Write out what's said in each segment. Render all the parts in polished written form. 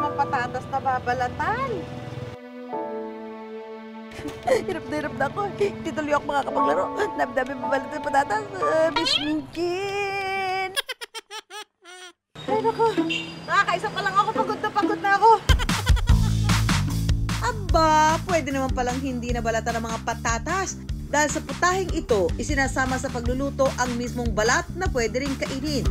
namang patatas na babalatan. Hirap na ako. Hindi tuloy ako makakapaglaro. Dami-dami babalatan ng patatas. Miss Minkin! Ay, naku. Nakakaisa pa lang ako. Pagod na ako. Aba, pwede naman palang hindi nabalatan ng mga patatas. Dahil sa putahing ito, isinasama sa pagluluto ang mismong balat na pwede rin kainin.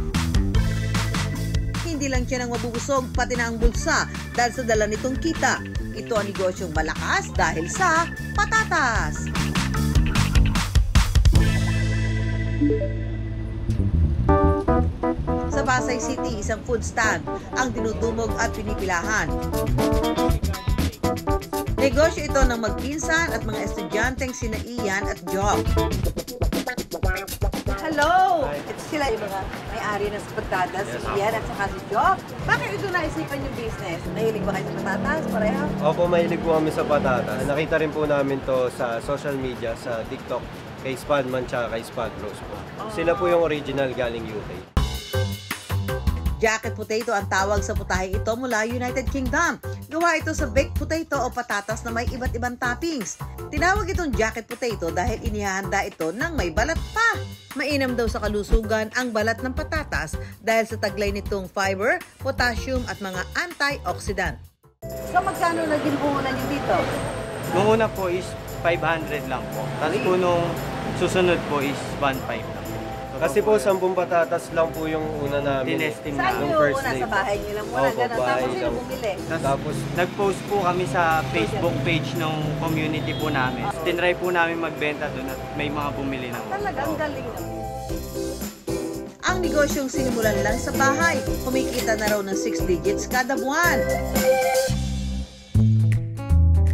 Hindi lang siya nang mabubusog, pati na ang bulsa dahil sa dala nitong kita. Ito ang negosyong malakas dahil sa patatas. Sa Pasay City, isang food stand ang dinudumog at pinipilahan. Negosyo ito ng magpinsan at mga estudyanteng sina Ian at Job. Hello! Ito sila yung mga may-ari ng patatas, si Ian at saka si Job. Bakit ito naisipan yung business? Nahilig ba kayo sa patatas? Pareho? Opo, mahilig po kami sa patatas. Nakita rin po namin to sa social media, sa TikTok, kay Spadman tsaka kay Spad Bros po. Sila po yung original galing UK. Jacket potato ang tawag sa putahing ito mula United Kingdom. Gawa ito sa baked potato o patatas na may iba't ibang toppings. Tinawag itong jacket potato dahil inihahanda ito ng may balat pa. Mainam daw sa kalusugan ang balat ng patatas dahil sa taglay nitong fiber, potassium at mga antioxidant. So magkano naging puhunan niyo dito? Nung una po is 500 lang po. Tapos po nung susunod po is 1.5 lang. Kasi po 10 patatas lang po yung una namin. Tinesting Saan na. niyo una? Sa bahay niyo lang muna? Opo, Ganun. bahay Tapos sino lang. bumili? Tapos, Nag-post po kami sa Facebook page ng community po namin. Tinry po namin magbenta doon at may mga bumili na. Talagang galing naman. Ang negosyong sinimulan lang sa bahay, kumikita na raw ng 6 digits kada buwan.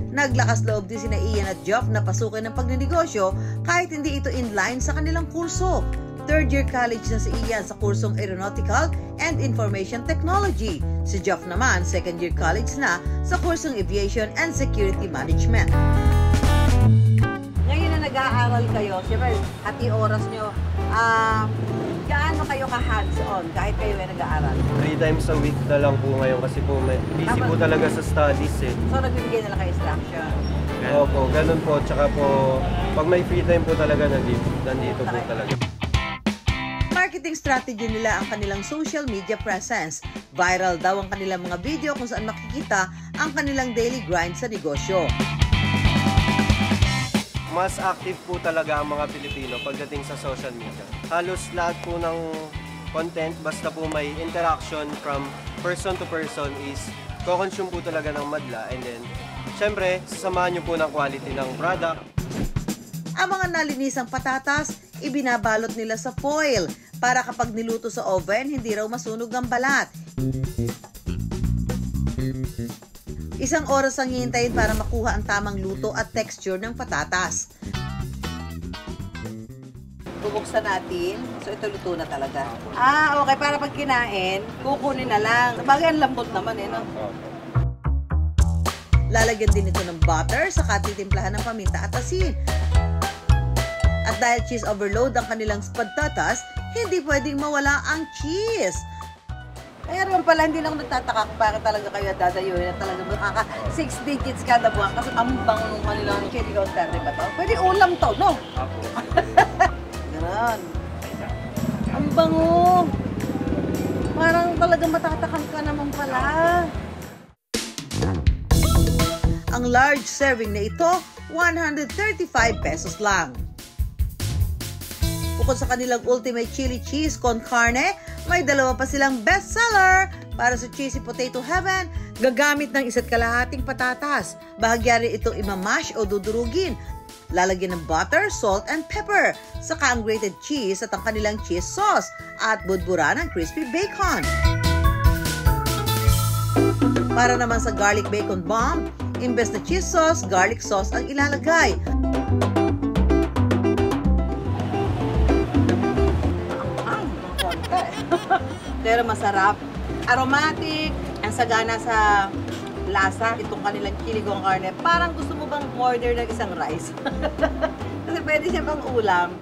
Naglakas loob din sina Ian at Geoff na pasukin ng pagnenegosyo kahit hindi ito in line sa kanilang kurso. Third year college na si Ian sa kursong Aeronautical and Information Technology. Si Geoff naman, second year college na sa kursong Aviation and Security Management. Ngayon na nag-aaral kayo, siyempre, hati oras nyo, gaano kayo ka-hands-on kahit kayo ay nag-aaral? 3 times a week na lang po ngayon kasi po busy po talaga sa studies eh. So, nagbibigay na lang kayo instruction? Opo, ganun po. Tsaka po, pag may free time po talaga, nandito po talaga. Marketing strategy nila ang kanilang social media presence. Viral daw ang kanilang mga video kung saan makikita ang kanilang daily grind sa negosyo. Mas active po talaga ang mga Pilipino pagdating sa social media. Halos lahat po ng content, basta po may interaction from person to person is ko-consume po talaga ng madla. And then, syempre, sasamahan nyo po ng quality ng product. Ang mga nalinisang patatas, ibinabalot nila sa foil para kapag niluto sa oven, hindi raw masunog ang balat. Isang oras ang hihintayin para makuha ang tamang luto at texture ng patatas. Bubuksan natin. So, ito luto na talaga. Okay. Para pag kinain, kukunin na lang. Sabagay, ang lambot naman no? Lalagyan din ito ng butter, saka titimplahan ng paminta at asin. At dahil cheese overload ang kanilang patatas, hindi pwedeng mawala ang cheese. Kaya naman pala, hindi na ako nagtataka kung bakit talaga kayo dadayuhin at talaga makaka 6 digits kada buwan kasi ang bango ng kanilang chili con carne ba to? Pwede ulam to, no? Ganon. Ang bango. Parang talaga matatakam ka naman pala. Ang large serving na ito, 135 pesos lang. Bukod sa kanilang ultimate chili cheese con carne, may dalawa pa silang bestseller para sa Cheesy Potato Heaven. Gagamit ng 1.5 patatas. Bahagya rin itong imamash o dudurugin. Lalagyan ng butter, salt, and pepper. Saka ang grated cheese at ang kanilang cheese sauce. At budbura ng crispy bacon. Para naman sa garlic bacon bomb, imbes na cheese sauce, garlic sauce ang ilalagay. Pero masarap. Aromatic. Ang sagana sa lasa. Itong kanilang chili con carne. Parang gusto mo bang order ng isang rice? Kasi pwede siya pang ulam.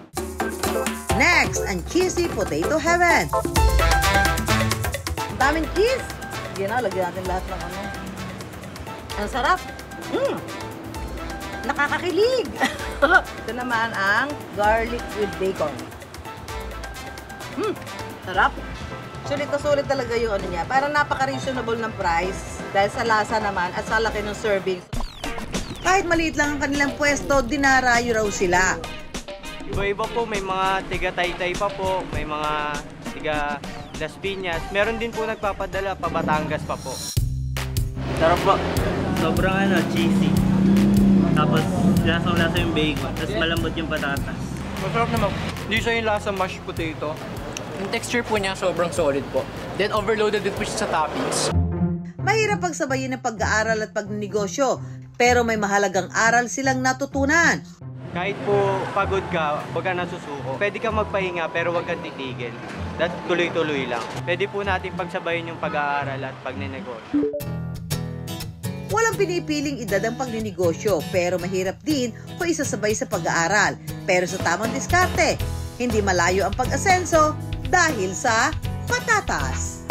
Next, ang Cheesy Potato Heaven. Ang daming cheese. Sige na, lagyan natin lahat ng ano. Ang sarap. Nakakakilig. Ito naman ang garlic with bacon. Sarap. Sulit na sulit talaga yung ano niya. Parang napaka-reasonable ng price dahil sa lasa naman at sa laki ng serving. Kahit maliit lang ang kanilang pwesto, dinarayo raw sila. Iba-iba po, may mga tiga Taytay pa po, may mga tiga Las Piñas. Meron din po nagpapadala pa Batangas pa po. Sarap po. Sobrang cheesy. Tapos lasang-lasa yung bacon. Tapos malambot yung patatas. Masarap naman. Hindi siya yung lasa mashed potato. Yung texture po niya sobrang solid po. Then overloaded din po siya sa toppings. Mahirap pagsabayin ng pag-aaral at pagnegosyo, pero may mahalagang aral silang natutunan. Kahit po pagod ka, huwag ka nasusuko. Pwede ka magpahinga pero huwag kang titigil. That tuloy-tuloy lang. Pwede po natin pagsabayin yung pag-aaral at pagnenegosyo. Walang pinipiling edad ang pagninegosyo, pero mahirap din kung isasabay sa pag-aaral. Pero sa tamang diskarte, hindi malayo ang pag-asenso dahil sa patatas.